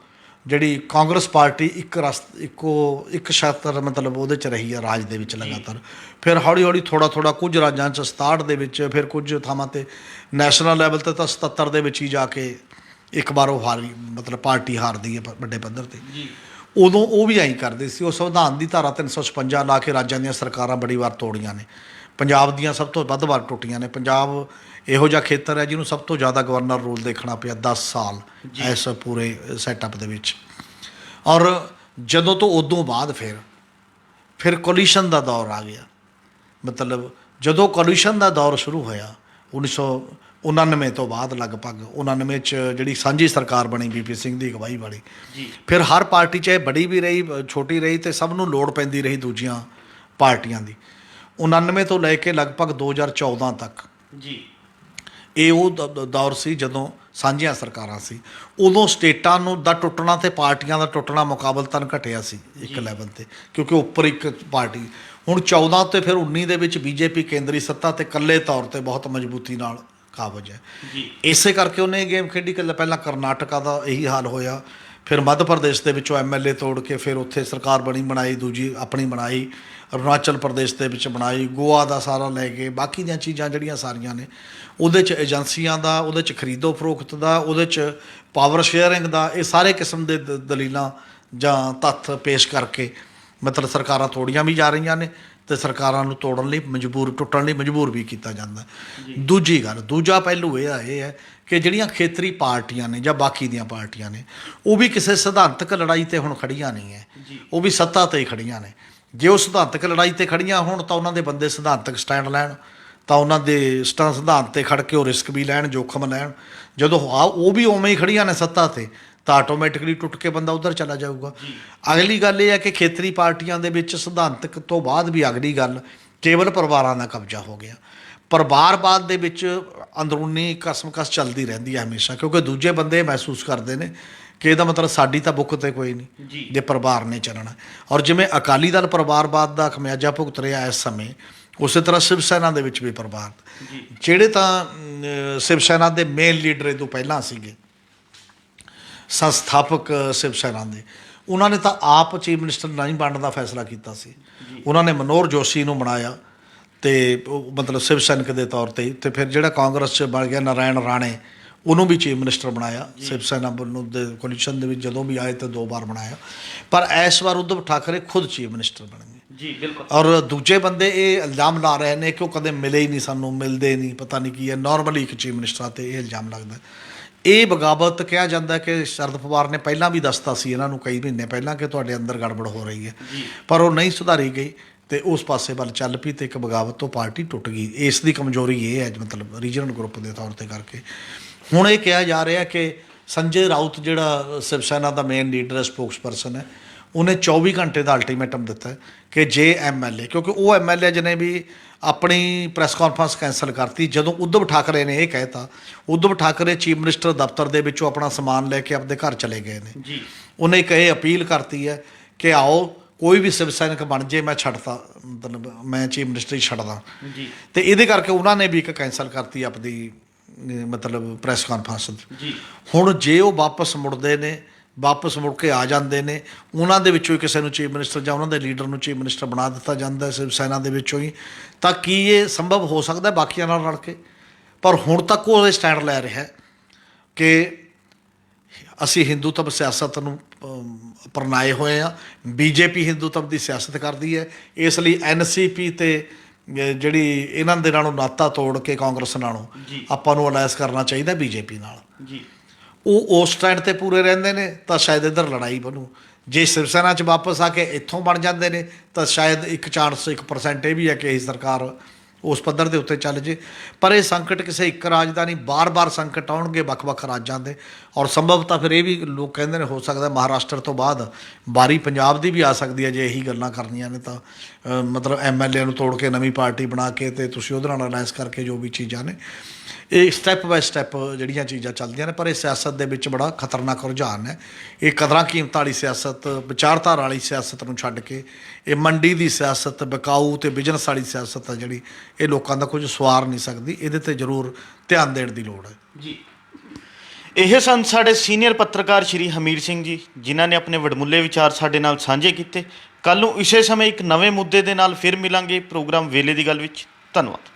ਜਿਹੜੀ ਕਾਂਗਰਸ ਪਾਰਟੀ ਇੱਕ ਛਾਤਰ ਮਤਲਬ ਉਹਦੇ 'ਚ ਰਹੀ ਹੈ ਰਾਜ ਦੇ ਵਿੱਚ ਲਗਾਤਾਰ। ਫਿਰ ਹੌਲੀ ਹੌਲੀ ਥੋੜ੍ਹਾ ਕੁਝ ਰਾਜਾਂ 'ਚ 67 ਦੇ ਵਿੱਚ, ਫਿਰ ਕੁਝ ਥਾਵਾਂ 'ਤੇ ਨੈਸ਼ਨਲ ਲੈਵਲ 'ਤੇ ਤਾਂ 77 ਦੇ ਵਿੱਚ ਹੀ ਜਾ ਕੇ ਇੱਕ ਵਾਰ ਉਹ ਹਾਰੀ, ਮਤਲਬ ਪਾਰਟੀ ਹਾਰਦੀ ਹੈ ਵੱਡੇ ਪੱਧਰ 'ਤੇ। ਉਦੋਂ ਉਹ ਵੀ ਐਂ ਕਰਦੇ ਸੀ, ਉਹ ਸੰਵਿਧਾਨ ਦੀ ਧਾਰਾ 356 ਲਾ ਕੇ ਰਾਜਾਂ ਦੀਆਂ ਸਰਕਾਰਾਂ ਬੜੀ ਵਾਰ ਤੋੜੀਆਂ ਨੇ। ਪੰਜਾਬ ਦੀਆਂ ਸਭ ਤੋਂ ਵੱਧ ਵਾਰ ਟੁੱਟੀਆਂ ਨੇ। ਪੰਜਾਬ ਇਹੋ ਜਿਹਾ ਖੇਤਰ ਹੈ ਜਿਹਨੂੰ ਸਭ ਤੋਂ ਜ਼ਿਆਦਾ ਗਵਰਨਰ ਰੂਲ ਦੇਖਣਾ ਪਿਆ 10 ਸਾਲ ਇਸ ਪੂਰੇ ਸੈਟਅਪ ਦੇ ਵਿੱਚ। ਔਰ ਜਦੋਂ ਤੋਂ ਉਦੋਂ ਬਾਅਦ ਫਿਰ ਕੋਲੀਸ਼ਨ ਦਾ ਦੌਰ ਆ ਗਿਆ। ਮਤਲਬ ਜਦੋਂ ਕੋਲੀਸ਼ਨ ਦਾ ਦੌਰ ਸ਼ੁਰੂ ਹੋਇਆ 1999 ਤੋਂ ਬਾਅਦ, ਲਗਭਗ 99 'ਚ ਜਿਹੜੀ ਸਾਂਝੀ ਸਰਕਾਰ ਬਣੀ VP ਸਿੰਘ ਦੀ ਅਗਵਾਈ ਵਾਲੀ, ਫਿਰ ਹਰ ਪਾਰਟੀ ਚਾਹੇ ਬੜੀ ਵੀ ਰਹੀ ਛੋਟੀ ਰਹੀ ਅਤੇ ਸਭ ਨੂੰ ਲੋੜ ਪੈਂਦੀ ਰਹੀ ਦੂਜੀਆਂ ਪਾਰਟੀਆਂ ਦੀ। 99 ਤੋਂ ਲੈ ਕੇ ਲਗਭਗ 2014 ਤੱਕ ਇਹ ਉਹ ਦੌਰ ਸੀ ਜਦੋਂ ਸਾਂਝੀਆਂ ਸਰਕਾਰਾਂ ਸੀ। ਉਦੋਂ ਸਟੇਟਾਂ ਨੂੰ ਦਾ ਟੁੱਟਣਾ ਅਤੇ ਪਾਰਟੀਆਂ ਦਾ ਟੁੱਟਣਾ ਮੁਕਾਬਲਤਨ ਘਟਿਆ ਸੀ ਇੱਕ ਲੈਵਲ 'ਤੇ, ਕਿਉਂਕਿ ਉੱਪਰ ਇੱਕ ਪਾਰਟੀ। ਹੁਣ 14 ਅਤੇ ਫਿਰ 19 ਦੇ ਵਿੱਚ BJP ਕੇਂਦਰੀ ਸੱਤਾ 'ਤੇ ਇਕੱਲੇ ਤੌਰ 'ਤੇ ਬਹੁਤ ਮਜ਼ਬੂਤੀ ਨਾਲ ਕਾਬਜ਼ ਹੈ। ਇਸੇ ਕਰਕੇ ਉਹਨੇ ਇਹ ਗੇਮ ਖੇਡੀ। ਪਹਿਲਾਂ ਕਰਨਾਟਕਾ ਦਾ ਇਹੀ ਹਾਲ ਹੋਇਆ, ਫਿਰ ਮੱਧ ਪ੍ਰਦੇਸ਼ ਦੇ ਵਿੱਚੋਂ MLA ਤੋੜ ਕੇ ਫਿਰ ਉੱਥੇ ਸਰਕਾਰ ਬਣਾਈ, ਦੂਜੀ ਆਪਣੀ ਬਣਾਈ, ਅਰੁਣਾਚਲ ਪ੍ਰਦੇਸ਼ ਦੇ ਵਿੱਚ ਬਣਾਈ, ਗੋਆ ਦਾ ਸਾਰਾ ਲੈ ਕੇ ਬਾਕੀ ਦੀਆਂ ਚੀਜ਼ਾਂ ਜਿਹੜੀਆਂ ਸਾਰੀਆਂ ਨੇ ਉਹਦੇ 'ਚ ਏਜੰਸੀਆਂ ਦਾ, ਉਹਦੇ 'ਚ ਖਰੀਦੋ ਫਰੋਖਤ ਦਾ, ਉਹਦੇ 'ਚ ਪਾਵਰ ਸ਼ੇਅਰਿੰਗ ਦਾ, ਇਹ ਸਾਰੇ ਕਿਸਮ ਦੇ ਦਲੀਲਾਂ ਜਾਂ ਤੱਥ ਪੇਸ਼ ਕਰਕੇ ਮਤਲਬ ਸਰਕਾਰਾਂ ਤੋੜੀਆਂ ਵੀ ਜਾ ਰਹੀਆਂ ਨੇ ਅਤੇ ਸਰਕਾਰਾਂ ਨੂੰ ਟੁੱਟਣ ਲਈ ਮਜਬੂਰ ਵੀ ਕੀਤਾ ਜਾਂਦਾ। ਦੂਜਾ ਪਹਿਲੂ ਇਹ ਹੈ ਕਿ ਜਿਹੜੀਆਂ ਖੇਤਰੀ ਪਾਰਟੀਆਂ ਨੇ ਜਾਂ ਬਾਕੀ ਦੀਆਂ ਪਾਰਟੀਆਂ ਨੇ ਉਹ ਵੀ ਕਿਸੇ ਸਿਧਾਂਤਕ ਲੜਾਈ 'ਤੇ ਹੁਣ ਖੜੀਆਂ ਨਹੀਂ ਹੈ, ਉਹ ਵੀ ਸੱਤਾ 'ਤੇ ਹੀ ਖੜੀਆਂ ਨੇ। ਜੇ ਉਹ ਸਿਧਾਂਤਕ ਲੜਾਈ 'ਤੇ ਖੜੀਆਂ ਹੋਣ ਤਾਂ ਉਹਨਾਂ ਦੇ ਬੰਦੇ ਸਿਧਾਂਤਕ ਸਟੈਂਡ ਲੈਣ, ਤਾਂ ਉਹਨਾਂ ਦੇ ਸਿਧਾਂਤ 'ਤੇ ਖੜ੍ਹ ਕੇ ਉਹ ਰਿਸਕ ਵੀ ਲੈਣ, ਜੋਖਮ ਲੈਣ। ਜਦੋਂ ਉਹ ਵੀ ਉਵੇਂ ਹੀ ਖੜੀਆਂ ਨੇ ਸੱਤਾ 'ਤੇ ਤਾਂ ਆਟੋਮੈਟਿਕਲੀ ਟੁੱਟ ਕੇ ਬੰਦਾ ਉੱਧਰ ਚਲਾ ਜਾਊਗਾ। ਅਗਲੀ ਗੱਲ ਇਹ ਹੈ ਕਿ ਖੇਤਰੀ ਪਾਰਟੀਆਂ ਦੇ ਵਿੱਚ ਸਿਧਾਂਤਕ ਤੋਂ ਬਾਅਦ ਵੀ ਅਗਲੀ ਗੱਲ ਕੇਵਲ ਪਰਿਵਾਰਾਂ ਦਾ ਕਬਜ਼ਾ ਹੋ ਗਿਆ। ਪਰਿਵਾਰਵਾਦ ਦੇ ਵਿੱਚ ਅੰਦਰੂਨੀ ਕਸਮਕਸ ਚੱਲਦੀ ਰਹਿੰਦੀ ਹੈ ਹਮੇਸ਼ਾ, ਕਿਉਂਕਿ ਦੂਜੇ ਬੰਦੇ ਮਹਿਸੂਸ ਕਰਦੇ ਨੇ ਕਿ ਇਹਦਾ ਮਤਲਬ ਸਾਡੀ ਤਾਂ ਬੁੱਕ 'ਤੇ ਕੋਈ ਨਹੀਂ ਜੇ ਪਰਿਵਾਰ ਨੇ ਚੱਲਣਾ। ਔਰ ਜਿਵੇਂ ਅਕਾਲੀ ਦਲ ਪਰਿਵਾਰਵਾਦ ਦਾ ਖਮਿਆਜਾ ਭੁਗਤ ਰਿਹਾ ਇਸ ਸਮੇਂ, ਉਸੇ ਤਰ੍ਹਾਂ ਸ਼ਿਵ ਸੈਨਾ ਦੇ ਵਿੱਚ ਵੀ ਪਰਿਵਾਰ, ਜਿਹੜੇ ਤਾਂ ਸ਼ਿਵ ਸੈਨਾ ਦੇ ਮੇਨ ਲੀਡਰ ਇਹ ਤੋਂ ਪਹਿਲਾਂ ਸੀਗੇ, ਸੰਸਥਾਪਕ ਸ਼ਿਵ ਸੈਨਾ ਦੇ, ਉਹਨਾਂ ਨੇ ਤਾਂ ਆਪ ਚੀਫ ਮਿਨਿਸਟਰ ਨਹੀਂ ਬਣਨ ਦਾ ਫੈਸਲਾ ਕੀਤਾ ਸੀ। ਉਹਨਾਂ ਨੇ ਮਨੋਹਰ ਜੋਸ਼ੀ ਨੂੰ ਬਣਾਇਆ ਅਤੇ ਮਤਲਬ ਸ਼ਿਵ ਸੈਨਿਕ ਦੇ ਤੌਰ 'ਤੇ, ਅਤੇ ਫਿਰ ਜਿਹੜਾ ਕਾਂਗਰਸ 'ਚ ਬਣ ਗਿਆ ਨਾਰਾਇਣ ਰਾਣੇ, ਉਹਨੂੰ ਵੀ ਚੀਫ ਮਿਨਿਸਟਰ ਬਣਾਇਆ ਸ਼ਿਵ ਸੈਨਾ ਵੱਲੋਂ ਦੇ ਕੋਲੀਸ਼ਨ ਦੇ ਵਿੱਚ ਜਦੋਂ ਵੀ ਆਏ ਤਾਂ 2 ਵਾਰ ਬਣਾਇਆ। ਪਰ ਇਸ ਵਾਰ ਉद्धਵ ਠਾਕਰੇ ਖੁਦ ਚੀਫ ਮਿਨਿਸਟਰ ਬਣ ਗਏ। ਬਿਲਕੁਲ। ਔਰ ਦੂਜੇ ਬੰਦੇ ਇਹ ਇਲਜ਼ਾਮ ਲਾ ਰਹੇ ਨੇ ਕਿ ਉਹ ਕਦੇ ਮਿਲੇ ਹੀ ਨਹੀਂ, ਸਾਨੂੰ ਮਿਲਦੇ ਨਹੀਂ, ਪਤਾ ਨਹੀਂ ਕੀ ਹੈ। ਨਾਰਮਲੀ ਇੱਕ ਚੀਫ ਮਿਨਿਸਟਰ 'ਤੇ ਇਹ ਇਲਜ਼ਾਮ ਲੱਗਦਾ। ਇਹ ਬਗਾਵਤ ਕਿਹਾ ਜਾਂਦਾ ਕਿ ਸ਼ਰਦ ਪਵਾਰ ਨੇ ਪਹਿਲਾਂ ਵੀ ਦੱਸਤਾ ਸੀ ਇਹਨਾਂ ਨੂੰ ਕਈ ਮਹੀਨੇ ਪਹਿਲਾਂ ਕਿ ਤੁਹਾਡੇ ਅੰਦਰ ਗੜਬੜ ਹੋ ਰਹੀ ਹੈ, ਪਰ ਉਹ ਨਹੀਂ ਸੁਧਾਰੀ ਗਈ ਅਤੇ ਉਸ ਪਾਸੇ ਵੱਲ ਚੱਲ ਪਈ ਅਤੇ ਇੱਕ ਬਗਾਵਤ ਤੋਂ ਪਾਰਟੀ ਟੁੱਟ ਗਈ। ਇਸ ਦੀ ਕਮਜ਼ੋਰੀ ਇਹ ਹੈ ਮਤਲਬ ਰੀਜਨਲ ਗਰੁੱਪ ਦੇ ਤੌਰ 'ਤੇ ਕਰਕੇ। ਹੁਣ ਇਹ ਕਿਹਾ ਜਾ ਰਿਹਾ ਕਿ ਸੰਜੇ ਰਾਊਤ ਜਿਹੜਾ ਸ਼ਿਵ ਸੈਨਾ ਦਾ ਮੇਨ ਲੀਡਰ ਹੈ, ਸਪੋਕਸ ਪਰਸਨ ਹੈ, ਉਹਨੇ 24 ਘੰਟੇ ਦਾ ਅਲਟੀਮੇਟਮ ਦਿੱਤਾ ਕਿ ਜੇ MLA, ਕਿਉਂਕਿ ਉਹ MLA ਜਿਹਨੇ ਵੀ ਆਪਣੀ ਪ੍ਰੈਸ ਕਾਨਫਰੰਸ ਕੈਂਸਲ ਕਰਤੀ ਜਦੋਂ ਉद्धਵ ਠਾਕਰੇ ਨੇ ਇਹ ਕਹਿਤਾ। ਉद्धਵ ਠਾਕਰੇ ਚੀਫ ਮਿਨਿਸਟਰ ਦਫ਼ਤਰ ਦੇ ਵਿੱਚੋਂ ਆਪਣਾ ਸਮਾਨ ਲੈ ਕੇ ਆਪਣੇ ਘਰ ਚਲੇ ਗਏ ਨੇ। ਉਹਨੇ ਇੱਕ ਇਹ ਅਪੀਲ ਕਰਤੀ ਹੈ ਕਿ ਆਓ ਕੋਈ ਵੀ ਸ਼ਿਵ ਸੈਨਿਕ ਬਣ ਜੇ, ਮੈਂ ਛੱਡਤਾ, ਮਤਲਬ ਮੈਂ ਚੀਫ ਮਿਨਿਸਟਰੀ ਛੱਡਦਾ। ਅਤੇ ਇਹਦੇ ਕਰਕੇ ਉਹਨਾਂ ਨੇ ਵੀ ਇੱਕ ਕੈਂਸਲ ਕਰਤੀ ਆਪਣੀ ਮਤਲਬ ਪ੍ਰੈਸ ਕਾਨਫਰੰਸ ਜੀ ਹੁਣ ਜੇ ਉਹ ਵਾਪਸ ਮੁੜਦੇ ਨੇ, ਵਾਪਸ ਮੁੜ ਕੇ ਆ ਜਾਂਦੇ ਨੇ, ਉਹਨਾਂ ਦੇ ਵਿੱਚੋਂ ਹੀ ਕਿਸੇ ਨੂੰ ਚੀਫ ਮਿਨਿਸਟਰ ਜਾਂ ਉਹਨਾਂ ਦੇ ਲੀਡਰ ਨੂੰ ਚੀਫ ਮਿਨਿਸਟਰ ਬਣਾ ਦਿੱਤਾ ਜਾਂਦਾ ਸ਼ਿਵ ਸੈਨਾ ਦੇ ਵਿੱਚੋਂ ਹੀ, ਤਾਂ ਕੀ ਇਹ ਸੰਭਵ ਹੋ ਸਕਦਾ ਬਾਕੀਆਂ ਨਾਲ ਰਲ ਕੇ? ਪਰ ਹੁਣ ਤੱਕ ਉਹ ਇਹ ਸਟੈਂਡ ਲੈ ਰਿਹਾ ਕਿ ਅਸੀਂ ਹਿੰਦੂਤਵ ਸਿਆਸਤ ਨੂੰ ਅਪਣਾਏ ਹੋਏ ਹਾਂ, ਬੀਜੇਪੀ ਹਿੰਦੂਤਵ ਦੀ ਸਿਆਸਤ ਕਰਦੀ ਹੈ, ਇਸ ਲਈ ਐਨਸੀਪੀ ਤੇ ਜਿਹੜੀ ਇਹਨਾਂ ਦੇ ਨਾਲੋਂ ਨਾਤਾ ਤੋੜ ਕੇ ਕਾਂਗਰਸ ਨਾਲੋਂ ਆਪਾਂ ਨੂੰ ਅਲਾਇੰਸ ਕਰਨਾ ਚਾਹੀਦਾ ਬੀਜੇਪੀ ਨਾਲ। ਜੀ ਉਹ ਉਸ ਸਟੈਂਡ 'ਤੇ ਪੂਰੇ ਰਹਿੰਦੇ ਨੇ ਤਾਂ ਸ਼ਾਇਦ ਇੱਧਰ ਲੜਾਈ ਬਣੂ। ਜੇ ਸ਼ਿਵ ਸੈਨਾ 'ਚ ਵਾਪਸ ਆ ਕੇ ਇੱਥੋਂ ਬਣ ਜਾਂਦੇ ਨੇ ਤਾਂ ਸ਼ਾਇਦ ਇੱਕ ਚਾਂਸ 1% ਇਹ ਵੀ ਹੈ ਕਿ ਇਹ ਸਰਕਾਰ ਉਸ ਪੱਧਰ ਦੇ ਉੱਤੇ ਚੱਲ ਜੇ। ਪਰ ਇਹ ਸੰਕਟ ਕਿਸੇ ਇੱਕ ਰਾਜ ਦਾ ਨਹੀਂ, ਬਾਰ-ਬਾਰ ਸੰਕਟ ਆਉਣਗੇ ਵੱਖ-ਵੱਖ ਰਾਜਾਂ ਦੇ। ਔਰ ਸੰਭਵ ਤਾਂ ਫਿਰ ਇਹ ਵੀ ਲੋਕ ਕਹਿੰਦੇ ਨੇ ਹੋ ਸਕਦਾ ਮਹਾਰਾਸ਼ਟਰ ਤੋਂ ਬਾਅਦ ਵਾਰੀ ਪੰਜਾਬ ਦੀ ਵੀ ਆ ਸਕਦੀ ਹੈ, ਜੇ ਇਹੀ ਗੱਲਾਂ ਕਰਨੀਆਂ ਨੇ ਤਾਂ ਮਤਲਬ MLA ਨੂੰ ਤੋੜ ਕੇ ਨਵੀਂ ਪਾਰਟੀ ਬਣਾ ਕੇ ਅਤੇ ਤੁਸੀਂ ਉਹਦੇ ਨਾਲ ਅਲਾਇੰਸ ਕਰਕੇ ਜੋ ਵੀ ਚੀਜ਼ਾਂ ਨੇ, ਇਹ ਸਟੈਪ ਬਾਏ ਸਟੈਪ ਜਿਹੜੀਆਂ ਚੀਜ਼ਾਂ ਚੱਲਦੀਆਂ ਨੇ। ਪਰ ਇਹ ਸਿਆਸਤ ਦੇ ਵਿੱਚ ਬੜਾ ਖਤਰਨਾਕ ਰੁਝਾਨ ਹੈ। ਇਹ ਕਦਰਾਂ ਕੀਮਤਾਂ ਵਾਲੀ ਸਿਆਸਤ, ਵਿਚਾਰਧਾਰਾ ਵਾਲੀ ਸਿਆਸਤ ਨੂੰ ਛੱਡ ਕੇ ਇਹ ਮੰਡੀ ਦੀ ਸਿਆਸਤ, ਵਿਕਾਊ ਅਤੇ ਬਿਜ਼ਨਸ ਵਾਲੀ ਸਿਆਸਤ ਆ ਜਿਹੜੀ, ਇਹ ਲੋਕਾਂ ਦਾ ਕੁਝ ਸਵਾਰ ਨਹੀਂ ਸਕਦੀ। ਇਹਦੇ 'ਤੇ ਜ਼ਰੂਰ ਧਿਆਨ ਦੇਣ ਦੀ ਲੋੜ ਹੈ। ਜੀ ਇਹ ਸਨ ਸਾਡੇ ਸੀਨੀਅਰ ਪੱਤਰਕਾਰ ਸ਼੍ਰੀ ਹਮੀਰ ਸਿੰਘ ਜੀ, ਜਿਨ੍ਹਾਂ ਨੇ ਆਪਣੇ ਵਡਮੁੱਲੇ ਵਿਚਾਰ ਸਾਡੇ ਨਾਲ ਸਾਂਝੇ ਕੀਤੇ। ਕੱਲ੍ਹ ਨੂੰ ਇਸੇ ਸਮੇਂ ਇੱਕ ਨਵੇਂ ਮੁੱਦੇ ਦੇ ਨਾਲ ਫਿਰ ਮਿਲਾਂਗੇ ਪ੍ਰੋਗਰਾਮ ਵੇਲੇ ਦੀ ਗੱਲ ਵਿੱਚ। ਧੰਨਵਾਦ।